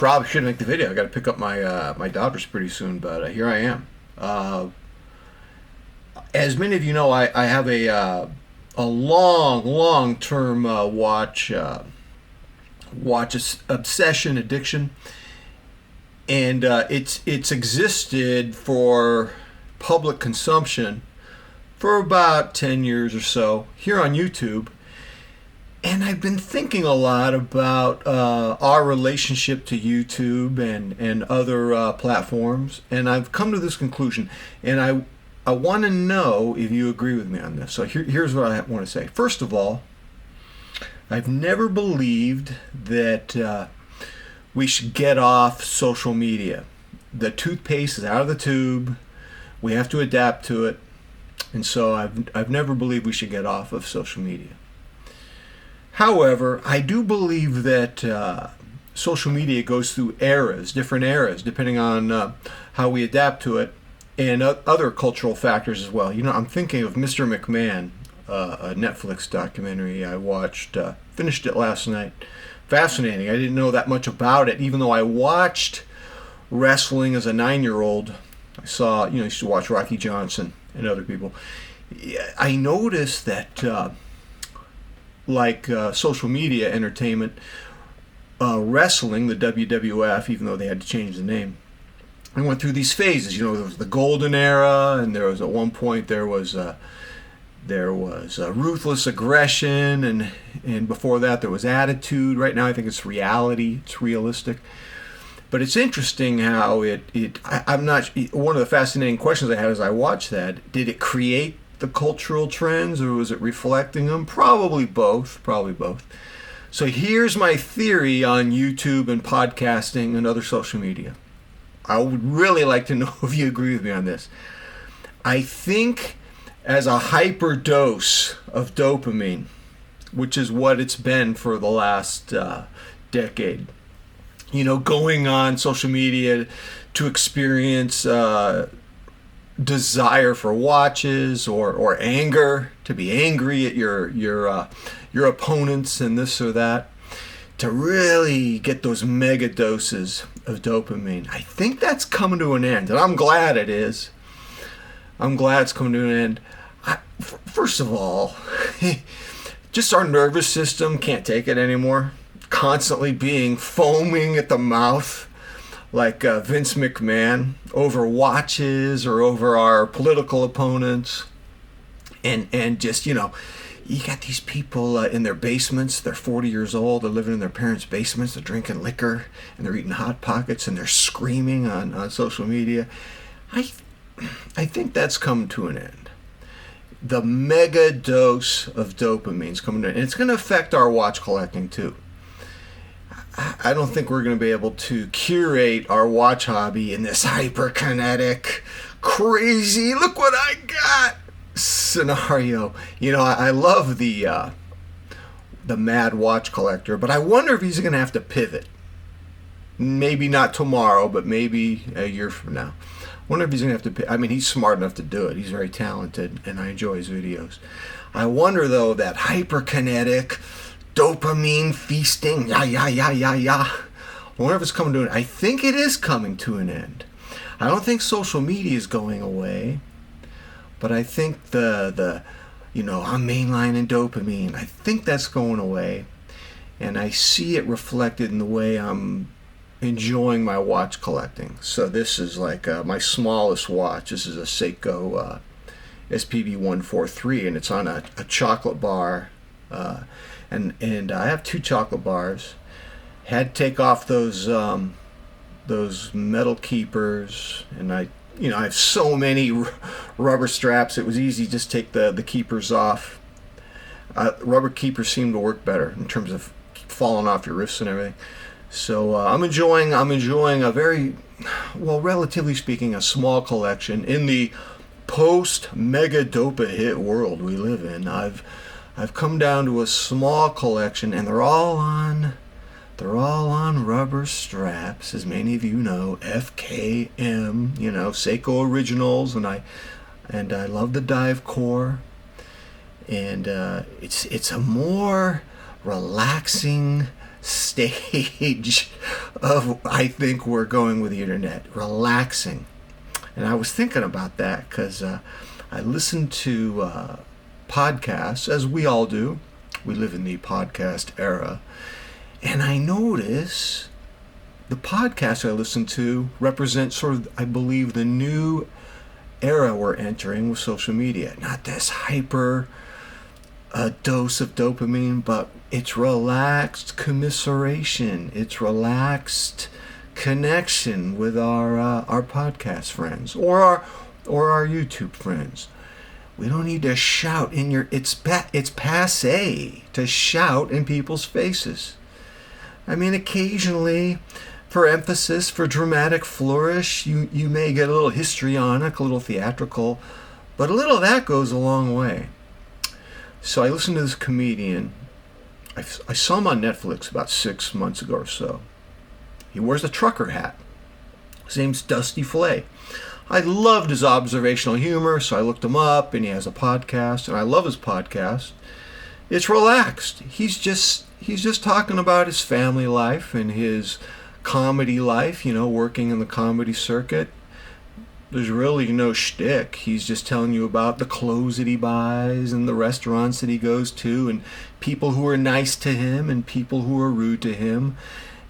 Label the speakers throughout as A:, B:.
A: probably shouldn't make the video. I got to pick up my daughters pretty soon, but here I am. As many of you know, I have a long term watch obsession addiction, and it's existed for public consumption for about 10 years or so here on YouTube. And I've been thinking a lot about our relationship to YouTube and other platforms, and I've come to this conclusion, and I want to know if you agree with me on this. So here's what I want to say. First of all, I've never believed that we should get off social media. The toothpaste is out of the tube. We have to adapt to it, and so I've never believed we should get off of social media. However, I do believe that social media goes through different eras, depending on how we adapt to it, and other cultural factors as well. You know, I'm thinking of Mr. McMahon, a Netflix documentary I watched, finished it last night. Fascinating. I didn't know that much about it, even though I watched wrestling as a 9-year-old. I saw, used to watch Rocky Johnson and other people. I noticed that social media entertainment, wrestling, the WWF, even though they had to change the name, I went through these phases. There was the golden era, and there was at one point there was ruthless aggression, and before that there was attitude. Right now I think it's reality. It's realistic. But it's interesting how I'm not. One of the fascinating questions I had as I watched that: did it create the cultural trends, or was it reflecting them? Probably both. So here's my theory on YouTube and podcasting and other social media. I would really like to know if you agree with me on this. I think as a hyperdose of dopamine, which is what it's been for the last decade, going on social media to experience desire for watches or anger, to be angry at your opponents and this or that, to really get those mega doses of dopamine. I think that's coming to an end, and I'm glad it is. I'm glad it's coming to an end. First of all, just our nervous system can't take it anymore. Constantly being foaming at the mouth like Vince McMahon over watches or over our political opponents. And just, you got these people in their basements. They're 40 years old. They're living in their parents' basements. They're drinking liquor, and they're eating Hot Pockets, and they're screaming on social media. I think that's come to an end. The mega dose of dopamine is coming to an end. And it's going to affect our watch collecting, too. I don't think we're going to be able to curate our watch hobby in this hyperkinetic, crazy, look what I got scenario. I love the mad watch collector, but I wonder if he's going to have to pivot. Maybe not tomorrow, but maybe a year from now. I wonder if he's going to have to. He's smart enough to do it. He's very talented, and I enjoy his videos. I wonder, though, that hyperkinetic dopamine feasting, I wonder if it's coming to an end. I think it is coming to an end. I don't think social media is going away, but I think I'm mainlining dopamine. I think that's going away, and I see it reflected in the way I'm enjoying my watch collecting. So this is like my smallest watch. This is a Seiko SPB 143, and it's on a chocolate bar. And I have 2 chocolate bars. Had to take off those metal keepers, and I have so many rubber straps. It was easy to just take the keepers off. Rubber keepers seem to work better in terms of falling off your wrists and everything. So I'm enjoying a very, relatively speaking, a small collection in the post Mega-Dopa-Hit world we live in. I've come down to a small collection, and they're all on rubber straps, as many of you know, FKM, Seiko originals, and I love the dive core, and it's a more relaxing stage of, I think, we're going with the internet. Relaxing. And I was thinking about that because I listen to podcasts, as we all do. We live in the podcast era. And I notice the podcasts I listen to represent sort of, I believe, the new era we're entering with social media. Not this hyper dose of dopamine, but it's relaxed commiseration. It's relaxed connection with our podcast friends or our YouTube friends. We don't need to shout in your. It's passé to shout in people's faces. I mean, occasionally, for emphasis, for dramatic flourish, you may get a little histrionic, a little theatrical, but a little of that goes a long way. So I listened to this comedian. I saw him on Netflix about 6 months ago or so. He wears a trucker hat. His name's Dusty Flay. I loved his observational humor, so I looked him up, and he has a podcast, and I love his podcast. It's relaxed. He's just talking about his family life and his comedy life, working in the comedy circuit. There's really no shtick. He's just telling you about the clothes that he buys and the restaurants that he goes to and people who are nice to him and people who are rude to him.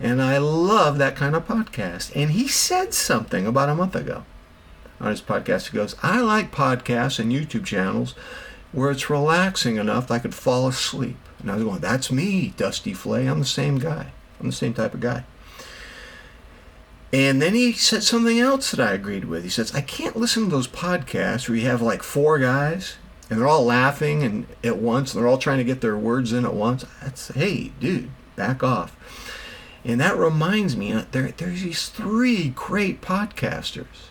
A: And I love that kind of podcast. And he said something about a month ago on his podcast. He goes, I like podcasts and YouTube channels where it's relaxing enough that I could fall asleep. And I was going, that's me, Dusty Flay. I'm the same guy. I'm the same type of guy. And then he said something else that I agreed with. He says, I can't listen to those podcasts where you have like four guys and they're all laughing and at once, and they're all trying to get their words in at once. Hey, dude, back off. And that reminds me, there's these three great podcasters.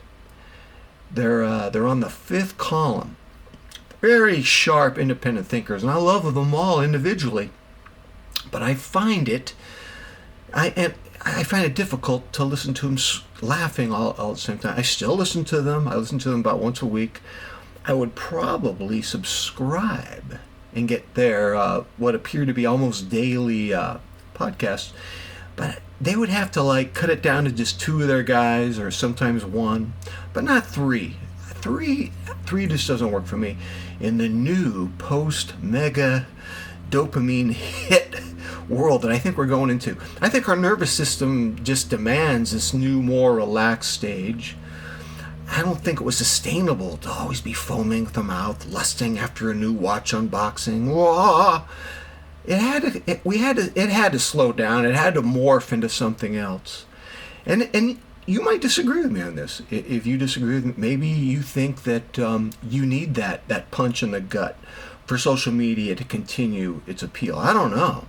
A: They're on the fifth column. Very sharp, independent thinkers, and I love them all individually. But I find it difficult to listen to them laughing all at the same time. I still listen to them. I listen to them about once a week. I would probably subscribe and get their what appear to be almost daily podcasts. But they would have to cut it down to just two of their guys or sometimes one, but not three. Three just doesn't work for me. In the new post-Mega-Dopamine hit world that I think we're going into, I think our nervous system just demands this new, more relaxed stage. I don't think it was sustainable to always be foaming at the mouth, lusting after a new watch unboxing. Whoa! It had to slow down. It had to morph into something else. And you might disagree with me on this. If you disagree with me, maybe you think that you need that punch in the gut for social media to continue its appeal. I don't know,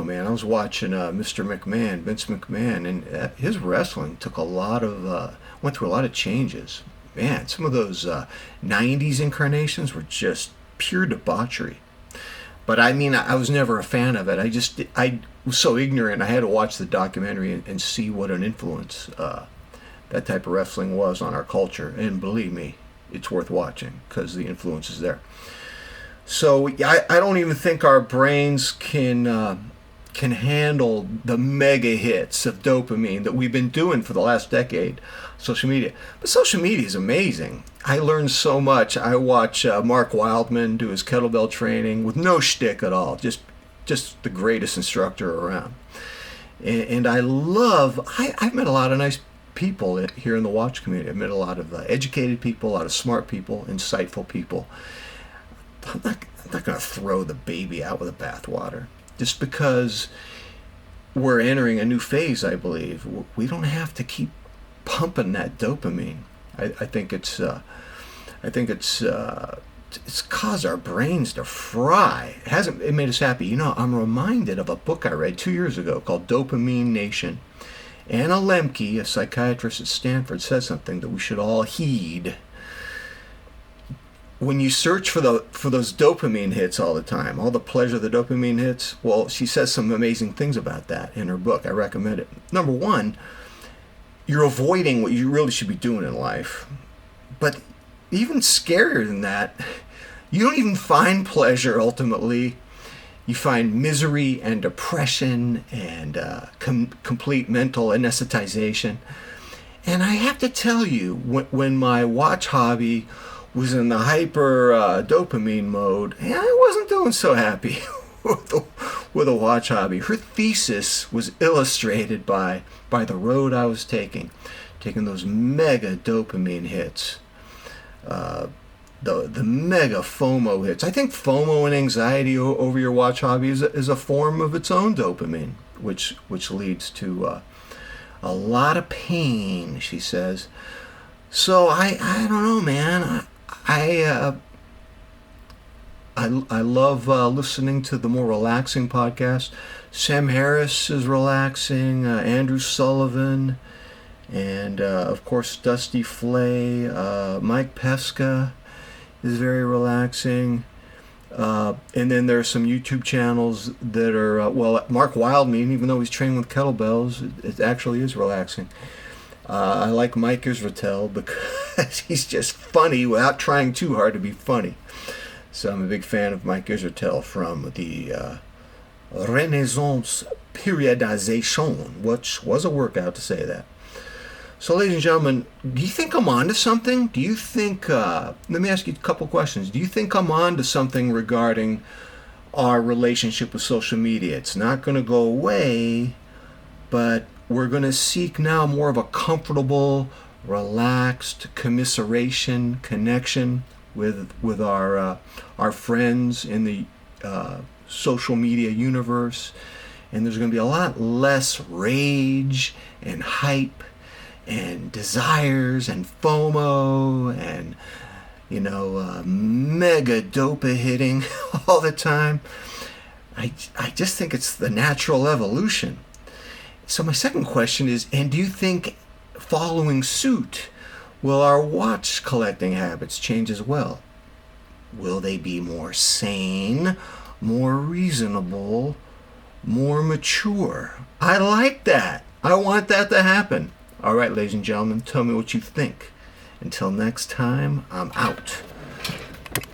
A: man. I was watching Vince McMahon, and his wrestling took went through a lot of changes. Man, some of those 90s incarnations were just pure debauchery. But I mean, I was never a fan of it. I was so ignorant. I had to watch the documentary and see what an influence that type of wrestling was on our culture. And believe me, it's worth watching because the influence is there. So I don't even think our brains can handle the mega hits of dopamine that we've been doing for the last decade. Social media. But social media is amazing. I learned so much. I watch Mark Wildman do his kettlebell training with no shtick at all. Just the greatest instructor around. And I've met a lot of nice people here in the watch community. I've met a lot of educated people, a lot of smart people, insightful people. I'm not going to throw the baby out with the bathwater. Just because we're entering a new phase, I believe, we don't have to keep pumping that dopamine. I think it's caused our brains to fry. It made us happy. I'm reminded of a book I read 2 years ago called Dopamine Nation. Anna Lemke, a psychiatrist at Stanford, says something that we should all heed. When you search for those dopamine hits all the time, all the pleasure the dopamine hits, well, she says some amazing things about that in her book. I recommend it. Number one, you're avoiding what you really should be doing in life. But even scarier than that, you don't even find pleasure ultimately you find misery and depression and complete mental anesthetization. And I have to tell you, when my watch hobby was in the hyper dopamine mode, I wasn't doing so happy with a watch hobby. Her thesis was illustrated by the road I was taking those mega dopamine hits, the mega FOMO hits. I think FOMO and anxiety over your watch hobby is a form of its own dopamine, which leads to a lot of pain, she says. So I don't know, man. I love listening to the more relaxing podcasts. Sam Harris is relaxing, Andrew Sullivan, and of course Dusty Flay. Mike Pesca is very relaxing. And then there are some YouTube channels that are, Mark Wildman, even though he's trained with kettlebells, it actually is relaxing. I like Mike Israetel because he's just funny without trying too hard to be funny. So I'm a big fan of Mike Israetel from the Renaissance Periodization, which was a workout to say that. So, ladies and gentlemen, do you think I'm on to something? Do you think, let me ask you a couple questions. Do you think I'm on to something regarding our relationship with social media? It's not going to go away, but we're going to seek now more of a comfortable, relaxed commiseration, connection with our friends in the social media universe. And there's going to be a lot less rage and hype and desires and FOMO and, Mega-Dopa hitting all the time. I just think it's the natural evolution. So my second question is, and do you think following suit, will our watch collecting habits change as well? Will they be more sane, more reasonable, more mature? I like that. I want that to happen. All right, ladies and gentlemen, tell me what you think. Until next time, I'm out.